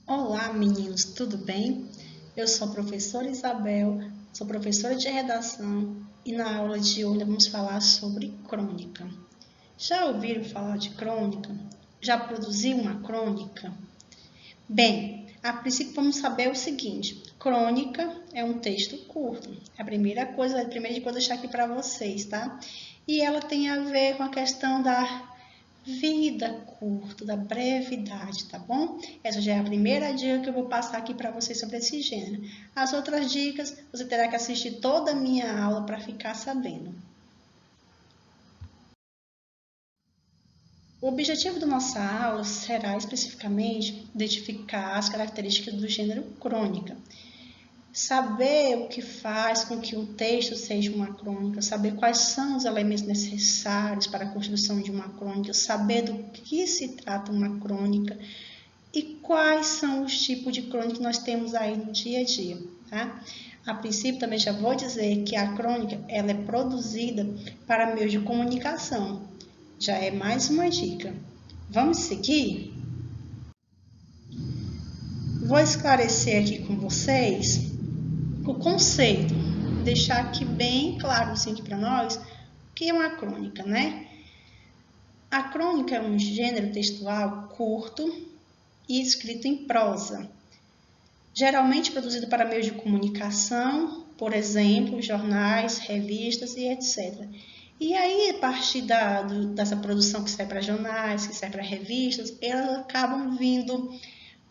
Olá, meninos, tudo bem? Eu sou a professora Isabel, sou professora de redação e na aula de hoje vamos falar sobre crônica. Já ouviram falar de crônica? Já produziu uma crônica? Bem, a princípio vamos saber o seguinte: crônica é um texto curto. É a primeira coisa que eu vou deixar aqui para vocês, tá? E ela tem a ver com a questão da vida curta, da brevidade, tá bom? Essa já é a primeira dica que eu vou passar aqui para vocês sobre esse gênero. As outras dicas, você terá que assistir toda a minha aula para ficar sabendo. O objetivo da nossa aula será especificamente identificar as características do gênero crônica. Saber o que faz com que um texto seja uma crônica, saber quais são os elementos necessários para a construção de uma crônica, saber do que se trata uma crônica e quais são os tipos de crônica que nós temos aí no dia a dia, tá? A princípio, também já vou dizer que a crônica ela é produzida para meios de comunicação. Já é mais uma dica. Vamos seguir? Vou esclarecer aqui com vocês o conceito, deixar aqui bem claro assim, para nós o que é uma crônica, né? A crônica é um gênero textual curto e escrito em prosa, geralmente produzido para meios de comunicação, por exemplo, jornais, revistas e etc. E aí, a partir dessa produção que serve para jornais, que serve para revistas, elas acabam vindo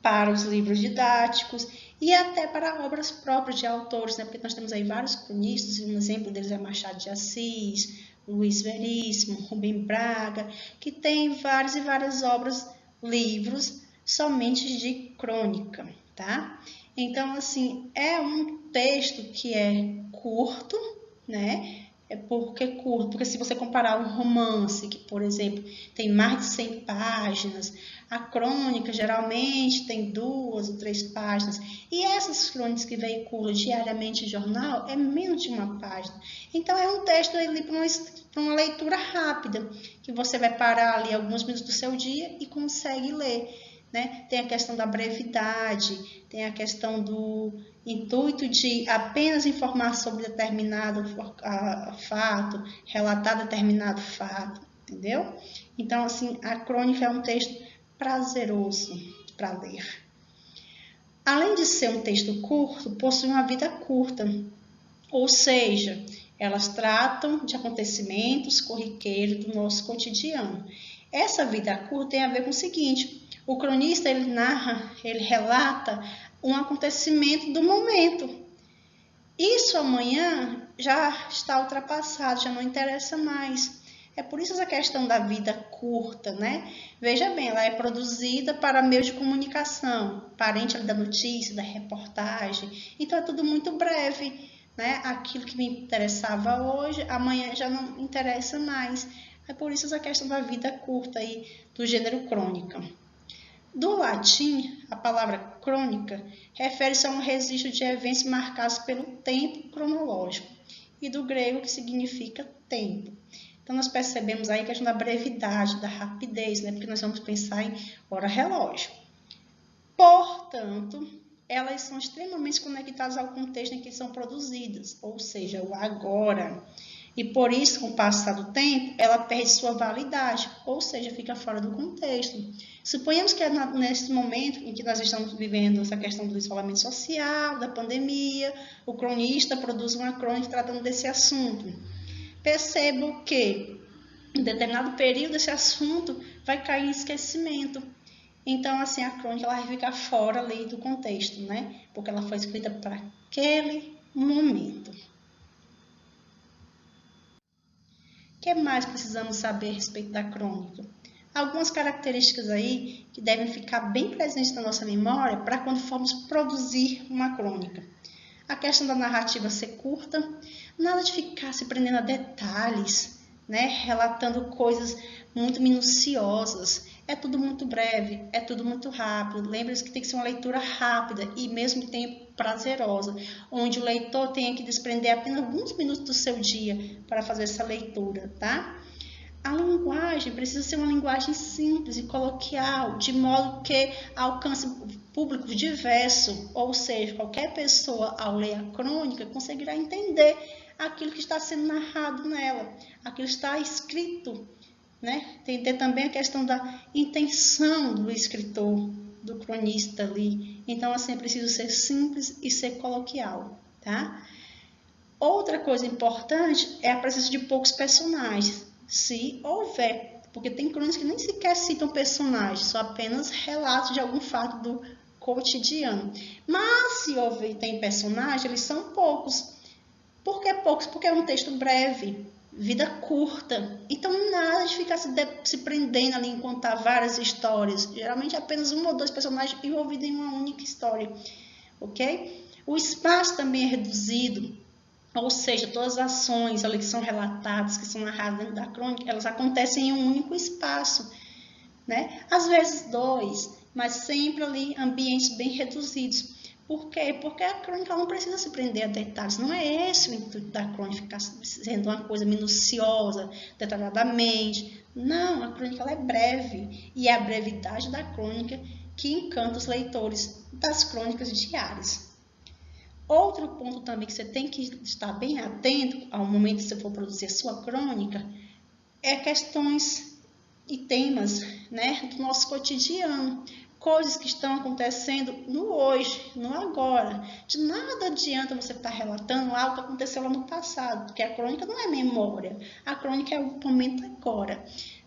para os livros didáticos e até para obras próprias de autores, né? Porque nós temos aí vários cronistas, e um exemplo deles é Machado de Assis, Luiz Veríssimo, Rubem Braga, que tem várias e várias obras, livros, somente de crônica, tá? Então, assim, é um texto que é curto, né? É porque curto, porque se você comparar um romance, que, por exemplo, tem mais de 100 páginas, a crônica geralmente tem 2 ou 3 páginas, e essas crônicas que veiculam diariamente em jornal é menos de uma página. Então, é um texto ali para uma leitura rápida, que você vai parar ali alguns minutos do seu dia e consegue ler. Né? Tem a questão da brevidade, tem a questão do intuito de apenas informar sobre determinado fato, relatar determinado fato, entendeu? Então, assim, a crônica é um texto prazeroso para ler. Além de ser um texto curto, possui uma vida curta, ou seja, elas tratam de acontecimentos corriqueiros do nosso cotidiano. Essa vida curta tem a ver com o seguinte: o cronista ele narra, ele relata um acontecimento do momento. Isso amanhã já está ultrapassado, já não interessa mais. É por isso essa questão da vida curta, né? Veja bem, ela é produzida para meios de comunicação, parente da notícia, da reportagem. Então é tudo muito breve, né? Aquilo que me interessava hoje, amanhã já não interessa mais. É por isso essa questão da vida curta aí, do gênero crônica. Do latim, a palavra crônica refere-se a um registro de eventos marcados pelo tempo cronológico, e do grego, que significa tempo. Então, nós percebemos aí a questão da brevidade, da rapidez, né? Porque nós vamos pensar em hora-relógio. Portanto, elas são extremamente conectadas ao contexto em que são produzidas, ou seja, o agora. E por isso, com o passar do tempo, ela perde sua validade, ou seja, fica fora do contexto. Suponhamos que nesse momento em que nós estamos vivendo essa questão do isolamento social, da pandemia, o cronista produz uma crônica tratando desse assunto. Percebo que em determinado período esse assunto vai cair em esquecimento. Então, assim, a crônica ela vai ficar fora ali do contexto, né? Porque ela foi escrita para aquele momento. O que mais precisamos saber a respeito da crônica? Algumas características aí que devem ficar bem presentes na nossa memória para quando formos produzir uma crônica. A questão da narrativa ser curta, nada de ficar se prendendo a detalhes, né? Relatando coisas muito minuciosas. É tudo muito breve, é tudo muito rápido. Lembre-se que tem que ser uma leitura rápida e, mesmo tempo, prazerosa, onde o leitor tenha que desprender apenas alguns minutos do seu dia para fazer essa leitura, tá? A linguagem precisa ser uma linguagem simples e coloquial, de modo que alcance público diverso, ou seja, qualquer pessoa ao ler a crônica conseguirá entender aquilo que está sendo narrado nela, aquilo que está escrito, né? Entender também a questão da intenção do escritor, do cronista ali. Então, assim, é preciso ser simples e ser coloquial, tá? Outra coisa importante é a presença de poucos personagens, se houver, porque tem crônicas que nem sequer citam personagens, só apenas relatos de algum fato do cotidiano. Mas se houver tem personagens, eles são poucos. Por que poucos? Porque é um texto breve, vida curta. Então, nada de ficar se prendendo ali em contar várias histórias. Geralmente, apenas um ou dois personagens envolvidos em uma única história, ok? O espaço também é reduzido. Ou seja, todas as ações ali que são relatadas, que são narradas dentro da crônica, elas acontecem em um único espaço, né? Às vezes dois, mas sempre ali ambientes bem reduzidos. Por quê? Porque a crônica não precisa se prender a detalhes. Não é esse o intuito da crônica, ficar sendo uma coisa minuciosa, detalhadamente. Não, a crônica ela é breve. E é a brevidade da crônica que encanta os leitores das crônicas diárias. Outro ponto também que você tem que estar bem atento ao momento que você for produzir a sua crônica é questões e temas, né, do nosso cotidiano, coisas que estão acontecendo no hoje, no agora. De nada adianta você estar relatando algo que aconteceu lá no passado, porque a crônica não é memória, a crônica é o momento agora.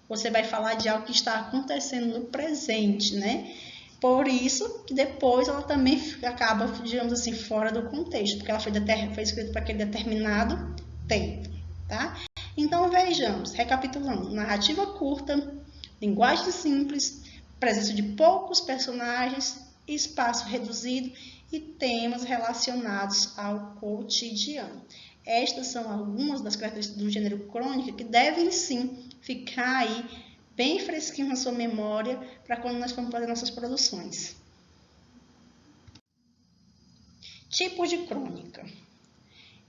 Você vai falar de algo que está acontecendo no presente, né? Por isso que depois ela também acaba, digamos assim, fora do contexto, porque ela foi escrita para aquele determinado tempo, tá? Então vejamos, recapitulando, narrativa curta, linguagem simples, presença de poucos personagens, espaço reduzido e temas relacionados ao cotidiano. Estas são algumas das características do gênero crônica que devem sim ficar aí bem fresquinho na sua memória para quando nós formos fazer nossas produções. Tipos de crônica.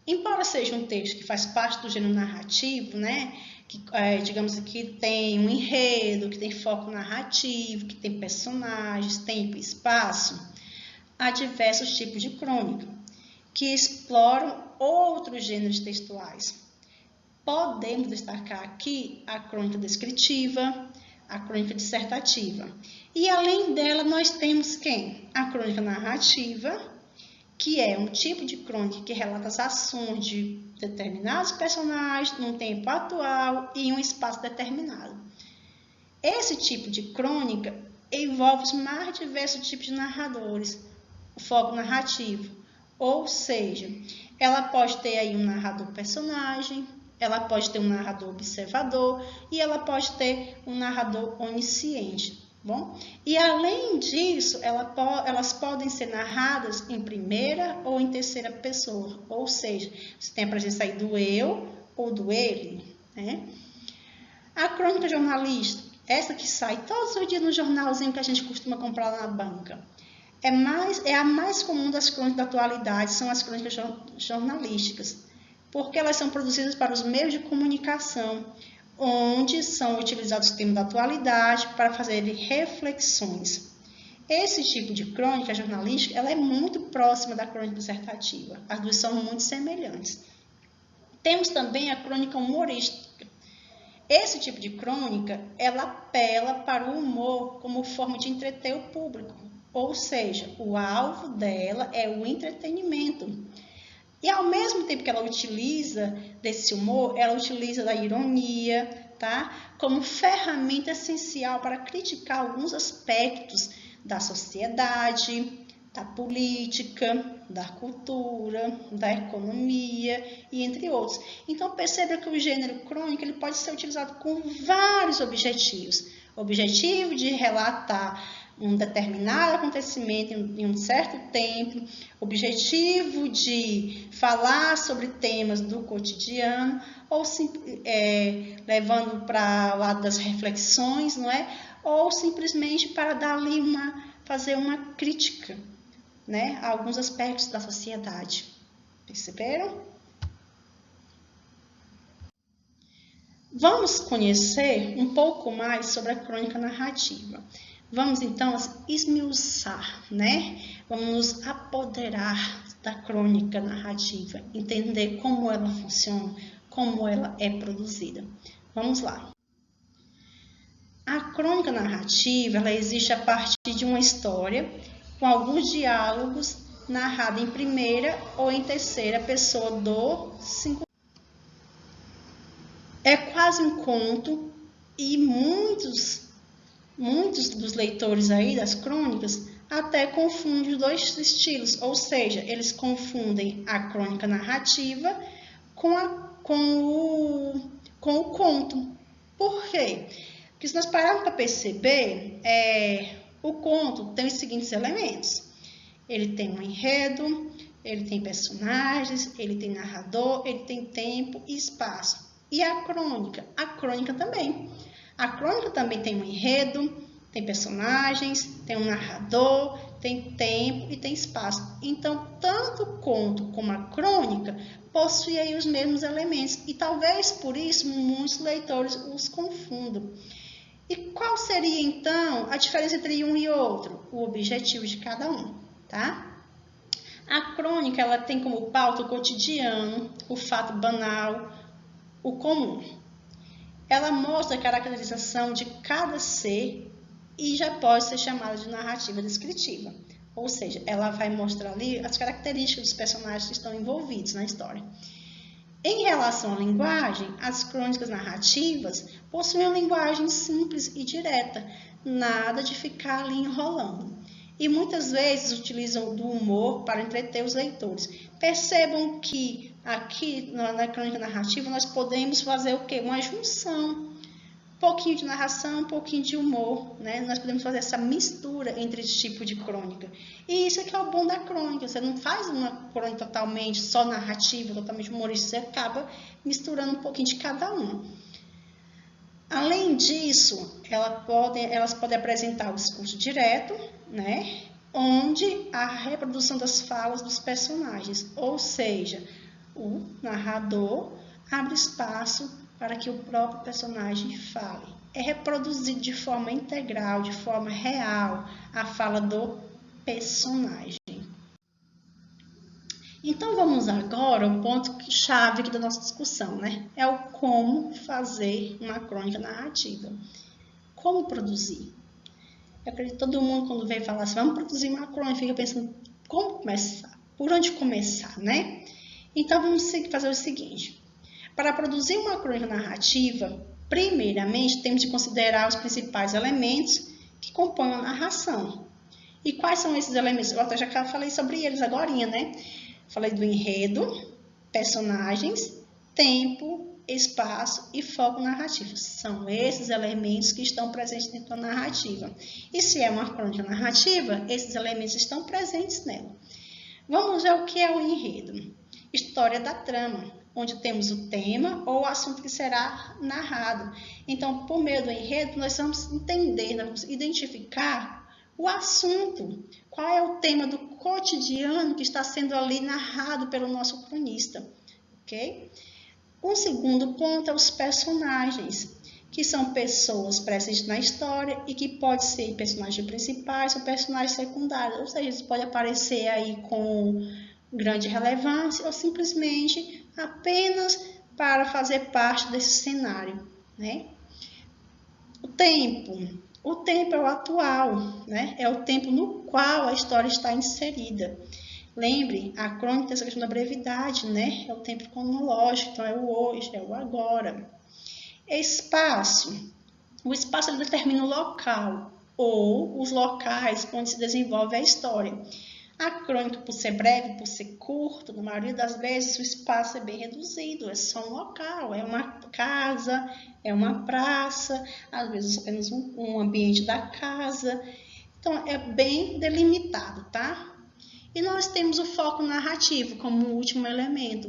Embora seja um texto que faz parte do gênero narrativo, né, que, digamos que tem um enredo, que tem foco narrativo, que tem personagens, tempo e espaço, há diversos tipos de crônica que exploram outros gêneros textuais. Podemos destacar aqui a crônica descritiva, a crônica dissertativa. E além dela, nós temos quem? A crônica narrativa, que é um tipo de crônica que relata as ações de determinados personagens num tempo atual e em um espaço determinado. Esse tipo de crônica envolve os mais diversos tipos de narradores, o foco narrativo, ou seja, ela pode ter aí um narrador personagem, ela pode ter um narrador observador e ela pode ter um narrador onisciente. Bom? E além disso, elas podem ser narradas em primeira ou em terceira pessoa, ou seja, você tem a presença aí do eu ou do ele, né? A crônica jornalística, essa que sai todos os dias no jornalzinho que a gente costuma comprar lá na banca, é a mais comum das crônicas da atualidade, são as crônicas jornalísticas, porque elas são produzidas para os meios de comunicação, onde são utilizados temas da atualidade para fazer reflexões. Esse tipo de crônica jornalística ela é muito próxima da crônica dissertativa. As duas são muito semelhantes. Temos também a crônica humorística. Esse tipo de crônica ela apela para o humor como forma de entreter o público, ou seja, o alvo dela é o entretenimento. E ao mesmo tempo que ela utiliza desse humor, ela utiliza da ironia, tá? Como ferramenta essencial para criticar alguns aspectos da sociedade, da política, da cultura, da economia e entre outros. Então perceba que o gênero crônica ele pode ser utilizado com vários objetivos. O objetivo de relatar um determinado acontecimento em um certo tempo, objetivo de falar sobre temas do cotidiano, ou levando para o lado das reflexões, não é? Ou simplesmente para dar ali fazer uma crítica, né, a alguns aspectos da sociedade. Perceberam? Vamos conhecer um pouco mais sobre a crônica narrativa. Vamos então esmiuçar, né? Vamos nos apoderar da crônica narrativa, entender como ela funciona, como ela é produzida. Vamos lá. A crônica narrativa, ela existe a partir de uma história com alguns diálogos narrada em primeira ou em terceira pessoa do singular. É quase um conto e muitos dos leitores aí das crônicas até confundem os dois estilos, ou seja, eles confundem a crônica narrativa com o conto. Por quê? Porque se nós pararmos para perceber, o conto tem os seguintes elementos. Ele tem um enredo, ele tem personagens, ele tem narrador, ele tem tempo e espaço. E a crônica também. A crônica também tem um enredo, tem personagens, tem um narrador, tem tempo e tem espaço. Então, tanto o conto como a crônica possuem aí os mesmos elementos e talvez por isso muitos leitores os confundam. E qual seria então a diferença entre um e outro? O objetivo de cada um, tá? A crônica ela tem como pauta o cotidiano, o fato banal, o comum. Ela mostra a caracterização de cada ser e já pode ser chamada de narrativa descritiva. Ou seja, ela vai mostrar ali as características dos personagens que estão envolvidos na história. Em relação à linguagem, as crônicas narrativas possuem uma linguagem simples e direta, nada de ficar ali enrolando. E muitas vezes utilizam do humor para entreter os leitores. Percebam que aqui na crônica narrativa nós podemos fazer o quê? Uma junção. Um pouquinho de narração, um pouquinho de humor, né? Nós podemos fazer essa mistura entre esse tipo de crônica. E isso é que é o bom da crônica. Você não faz uma crônica totalmente só narrativa, totalmente humorística, você acaba misturando um pouquinho de cada um. Além disso, elas podem apresentar o discurso direto, né? Onde a reprodução das falas dos personagens, ou seja, o narrador abre espaço para que o próprio personagem fale. É reproduzido de forma integral, de forma real, a fala do personagem. Então, vamos agora ao ponto-chave aqui da nossa discussão, né? É o como fazer uma crônica narrativa. Como produzir? Eu acredito que todo mundo, quando vem falar assim, vamos produzir uma crônica, fica pensando, como começar? Por onde começar, né? Então, vamos fazer o seguinte. Para produzir uma crônica narrativa, primeiramente, temos de considerar os principais elementos que compõem a narração. E quais são esses elementos? Eu até já falei sobre eles agora, né? Falei do enredo, personagens, tempo, espaço e foco narrativo. São esses elementos que estão presentes dentro da narrativa. E se é uma crônica narrativa, esses elementos estão presentes nela. Vamos ver o que é o enredo. História da trama, onde temos o tema ou o assunto que será narrado. Então, por meio do enredo, nós vamos entender, nós vamos identificar o assunto, qual é o tema do cotidiano que está sendo ali narrado pelo nosso cronista, ok? Um segundo ponto é os personagens, que são pessoas presentes na história e que pode ser personagens principais ou personagens secundários, ou seja, eles podem aparecer aí com grande relevância ou simplesmente apenas para fazer parte desse cenário, né? O tempo é o atual, né? É o tempo no qual a história está inserida. Lembre, a crônica tem essa questão da brevidade, né? É o tempo cronológico, então é o hoje, é o agora. Espaço. O espaço ele determina o local ou os locais onde se desenvolve a história. A crônica, por ser breve, por ser curta, na maioria das vezes o espaço é bem reduzido, é só um local, é uma casa, é uma praça, às vezes apenas um ambiente da casa. Então, é bem delimitado, tá? E nós temos o foco narrativo como último elemento.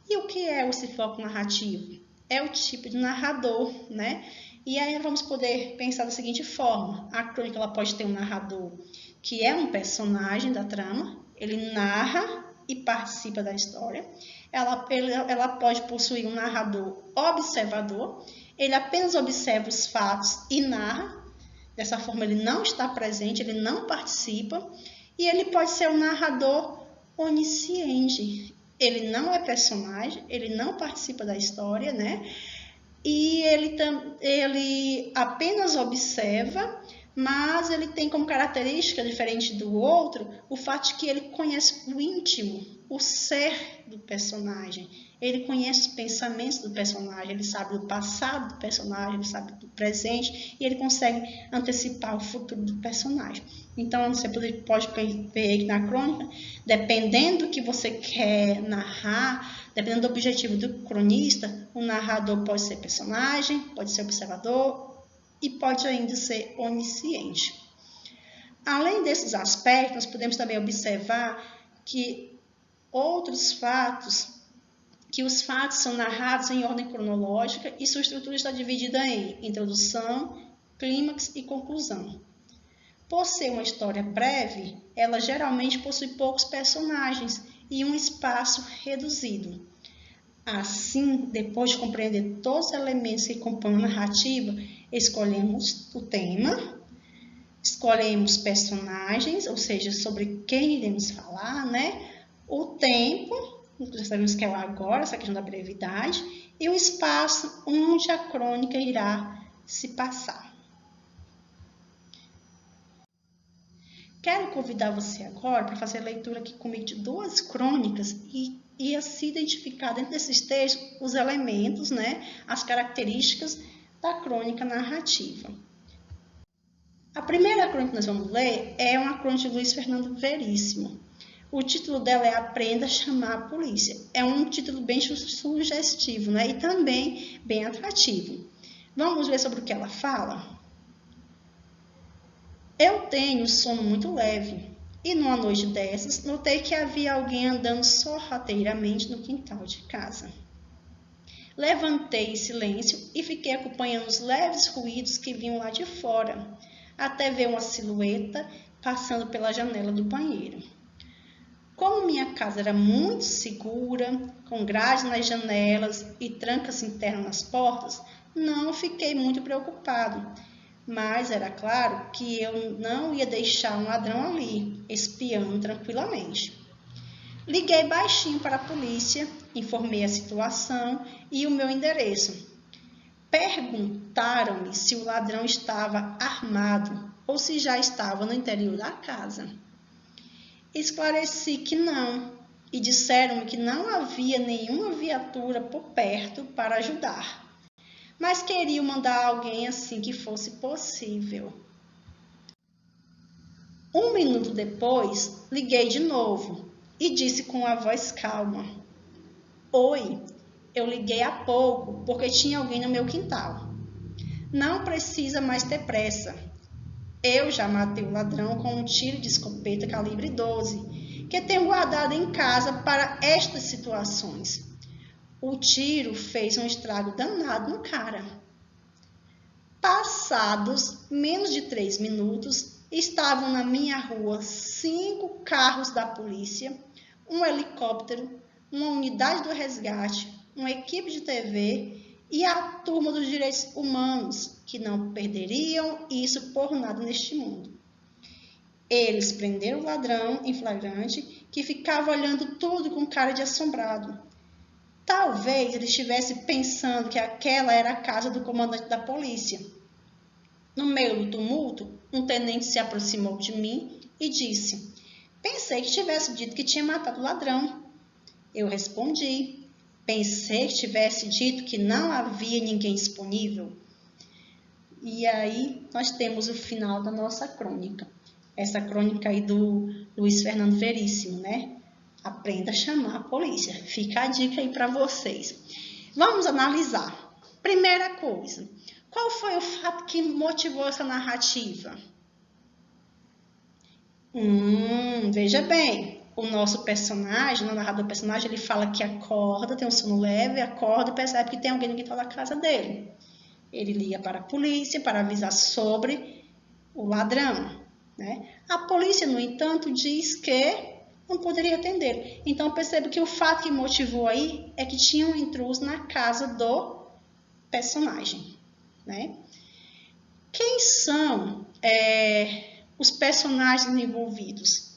E o que é esse foco narrativo? É o tipo de narrador, né? E aí vamos poder pensar da seguinte forma. A crônica ela pode ter um narrador que é um personagem da trama, ele narra e participa da história. ela pode possuir um narrador observador, ele apenas observa os fatos e narra, dessa forma ele não está presente, ele não participa, e ele pode ser um narrador onisciente, ele não é personagem, ele não participa da história, né? E ele apenas observa, mas ele tem como característica, diferente do outro, o fato de que ele conhece o íntimo, o ser do personagem. Ele conhece os pensamentos do personagem, ele sabe do passado do personagem, ele sabe do presente, e ele consegue antecipar o futuro do personagem. Então, você pode ver que na crônica, dependendo do que você quer narrar, dependendo do objetivo do cronista, o narrador pode ser personagem, pode ser observador e pode ainda ser onisciente. Além desses aspectos, nós podemos também observar que os fatos são narrados em ordem cronológica e sua estrutura está dividida em introdução, clímax e conclusão. Por ser uma história breve, ela geralmente possui poucos personagens e um espaço reduzido. Assim, depois de compreender todos os elementos que compõem a narrativa, escolhemos o tema, escolhemos personagens, ou seja, sobre quem iremos falar, né? O tempo, já sabemos que é o agora, essa questão da brevidade, e o espaço onde a crônica irá se passar. Quero convidar você agora para fazer a leitura aqui comigo de 2 crônicas e assim identificar dentro desses textos os elementos, né, as características da crônica narrativa. A primeira crônica que nós vamos ler é uma crônica de Luiz Fernando Veríssimo. O título dela é Aprenda a Chamar a Polícia. É um título bem sugestivo, né, e também bem atrativo. Vamos ver sobre o que ela fala? Eu tenho sono muito leve, e numa noite dessas, notei que havia alguém andando sorrateiramente no quintal de casa. Levantei em silêncio e fiquei acompanhando os leves ruídos que vinham lá de fora, até ver uma silhueta passando pela janela do banheiro. Como minha casa era muito segura, com grades nas janelas e trancas internas nas portas, não fiquei muito preocupado. Mas era claro que eu não ia deixar um ladrão ali, espiando tranquilamente. Liguei baixinho para a polícia, informei a situação e o meu endereço. Perguntaram-me se o ladrão estava armado ou se já estava no interior da casa. Esclareci que não e disseram-me que não havia nenhuma viatura por perto para ajudar, mas queriam mandar alguém assim que fosse possível. 1 minuto depois, liguei de novo e disse com a voz calma: Oi, eu liguei há pouco porque tinha alguém no meu quintal. Não precisa mais ter pressa. Eu já matei o ladrão com um tiro de escopeta calibre 12, que tenho guardado em casa para estas situações. O tiro fez um estrago danado no cara. Passados menos de 3 minutos, estavam na minha rua 5 carros da polícia, um helicóptero, uma unidade do resgate, uma equipe de TV e a turma dos direitos humanos, que não perderiam isso por nada neste mundo. Eles prenderam o ladrão em flagrante, que ficava olhando tudo com cara de assombrado. Talvez ele estivesse pensando que aquela era a casa do comandante da polícia. No meio do tumulto, um tenente se aproximou de mim e disse: Pensei que tivesse dito que tinha matado o ladrão. Eu respondi: Pensei que tivesse dito que não havia ninguém disponível. E aí nós temos o final da nossa crônica. Essa crônica aí do Luiz Fernando Veríssimo, né? Aprenda a chamar a polícia. Fica a dica aí para vocês. Vamos analisar. Primeira coisa, qual foi o fato que motivou essa narrativa? Veja bem, o nosso personagem, o narrador personagem, ele fala que acorda, tem um sono leve, acorda e percebe que tem alguém no quintal da casa dele. Ele liga para a polícia para avisar sobre o ladrão, né? A polícia, no entanto, diz que não poderia atender. Então, percebo que o fato que motivou aí é que tinha um intruso na casa do personagem, né? Quem são os personagens envolvidos?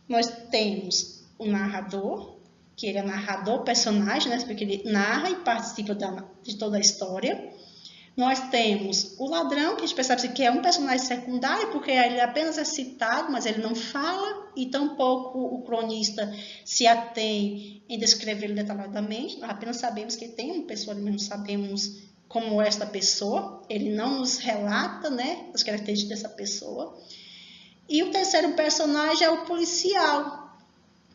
Nós temos o narrador, que ele é narrador, personagem, né? Porque ele narra e participa de toda a história. Nós temos o ladrão, que a gente percebe que é um personagem secundário, porque ele apenas é citado, mas ele não fala, e tampouco o cronista se atém em descrevê-lo detalhadamente. Nós apenas sabemos que tem uma pessoa, mas não sabemos como é esta pessoa. Ele não nos relata, né, as características dessa pessoa. E o terceiro personagem é o policial,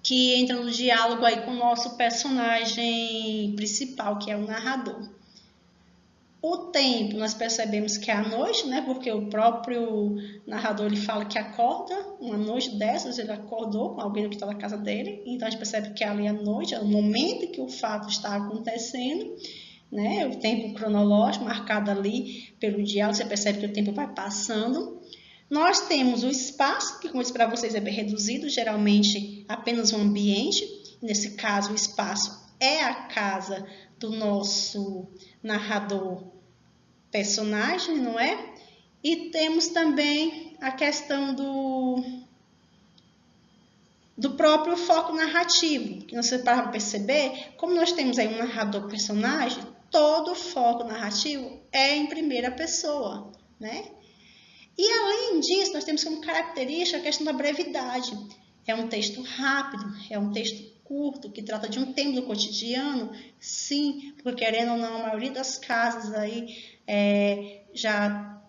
que entra no diálogo aí com o nosso personagem principal, que é o narrador. O tempo, nós percebemos que é a noite, né? Porque o próprio narrador ele fala que acorda, uma noite dessas, ele acordou com alguém que está na casa dele, então a gente percebe que ali é a noite, é o momento em que o fato está acontecendo, né? O tempo cronológico marcado ali pelo diálogo, você percebe que o tempo vai passando. Nós temos o espaço, que como eu disse para vocês é bem reduzido, geralmente apenas um ambiente, nesse caso o espaço é a casa do nosso narrador personagem, não é? E temos também a questão do próprio foco narrativo, que você para perceber, como nós temos aí um narrador personagem, todo o foco narrativo é em primeira pessoa, né? E além disso, nós temos como característica a questão da brevidade. É um texto rápido, é um texto curto, que trata de um tema do cotidiano, sim, porque querendo ou não, a maioria das casas aí já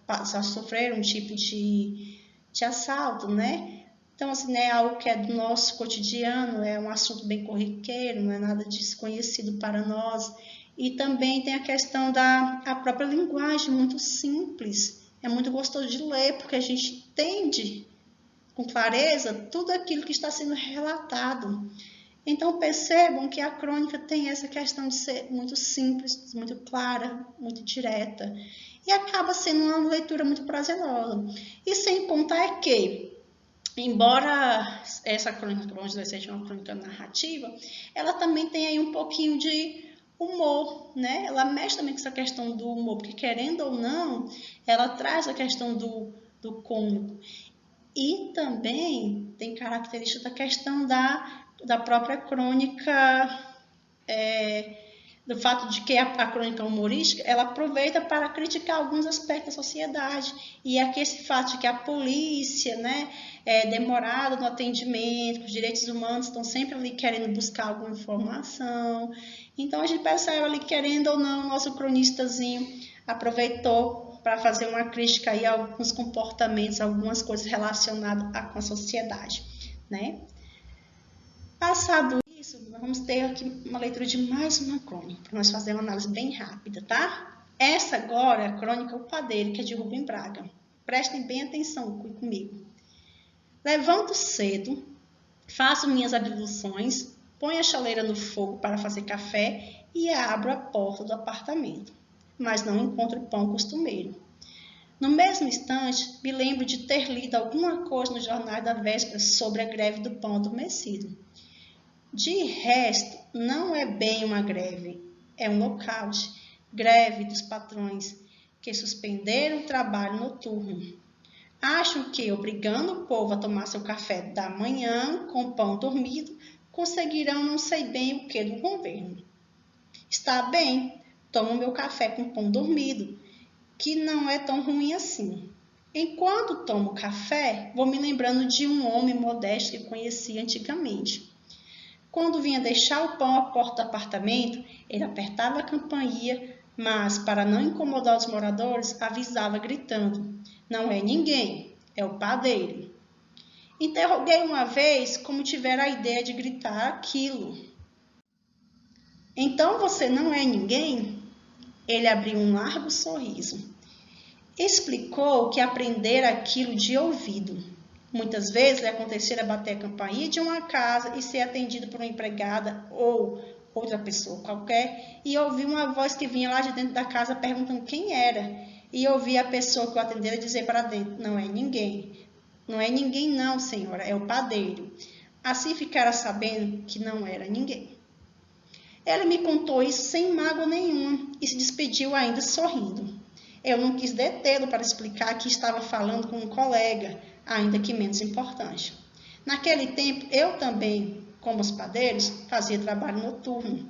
sofreram um tipo de assalto, né? Então, assim, é algo que é do nosso cotidiano, é um assunto bem corriqueiro, não é nada desconhecido para nós. E também tem a questão da própria linguagem, muito simples. É muito gostoso de ler, porque a gente entende com clareza tudo aquilo que está sendo relatado. Então, percebam que a crônica tem essa questão de ser muito simples, muito clara, muito direta. E acaba sendo uma leitura muito prazerosa. E sem contar que, embora essa crônica, vamos dizer, seja uma crônica narrativa, ela também tem aí um pouquinho de humor, né? Ela mexe também com essa questão do humor, porque querendo ou não, ela traz a questão do cômico. E também tem característica da questão da própria crônica, do fato de que a crônica humorística, ela aproveita para criticar alguns aspectos da sociedade. E aqui esse fato de que a polícia, né, é demorada no atendimento, os direitos humanos estão sempre ali querendo buscar alguma informação. Então a gente percebe ali, querendo ou não, o nosso cronistazinho aproveitou para fazer uma crítica aí a alguns comportamentos, algumas coisas relacionadas com a sociedade, né? Passado isso, nós vamos ter aqui uma leitura de mais uma crônica, para nós fazer uma análise bem rápida, tá? Essa agora é a crônica O Padeiro, que é de Rubem Braga. Prestem bem atenção comigo. Levanto cedo, faço minhas abluções, ponho a chaleira no fogo para fazer café e abro a porta do apartamento, mas não encontro o pão costumeiro. No mesmo instante, me lembro de ter lido alguma coisa no jornal da véspera sobre a greve do pão adormecido. De resto, não é bem uma greve, é um lockout, greve dos patrões que suspenderam o trabalho noturno. Acham que, obrigando o povo a tomar seu café da manhã com pão dormido, conseguirão não sei bem o que do governo. Está bem, tomo meu café com pão dormido, que não é tão ruim assim. Enquanto tomo café, vou me lembrando de um homem modesto que conheci antigamente. Quando vinha deixar o pão à porta do apartamento, ele apertava a campainha, mas, para não incomodar os moradores, avisava gritando: "Não é ninguém, é o padeiro." Interroguei uma vez como tivera a ideia de gritar aquilo. "Então você não é ninguém?" Ele abriu um largo sorriso. Explicou que aprendera aquilo de ouvido. Muitas vezes lhe acontecera bater a campainha de uma casa e ser atendido por uma empregada ou outra pessoa qualquer e ouvir uma voz que vinha lá de dentro da casa perguntando quem era. E ouvir a pessoa que o atendera dizer para dentro: "Não é ninguém." "Não é ninguém não, senhora, é o padeiro." assim ficara sabendo que não era ninguém. Ele me contou isso sem mágoa nenhuma e se despediu ainda sorrindo. Eu não quis detê-lo para explicar que estava falando com um colega, ainda que menos importante. Naquele tempo, eu também, como os padeiros, fazia trabalho noturno.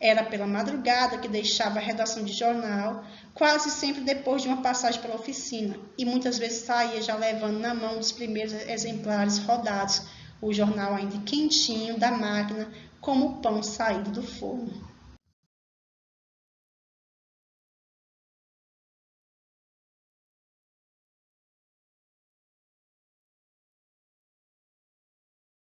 Era pela madrugada que deixava a redação de jornal, quase sempre depois de uma passagem pela oficina, e muitas vezes saía já levando na mão os primeiros exemplares rodados, o jornal ainda quentinho da máquina, como o pão saído do forno.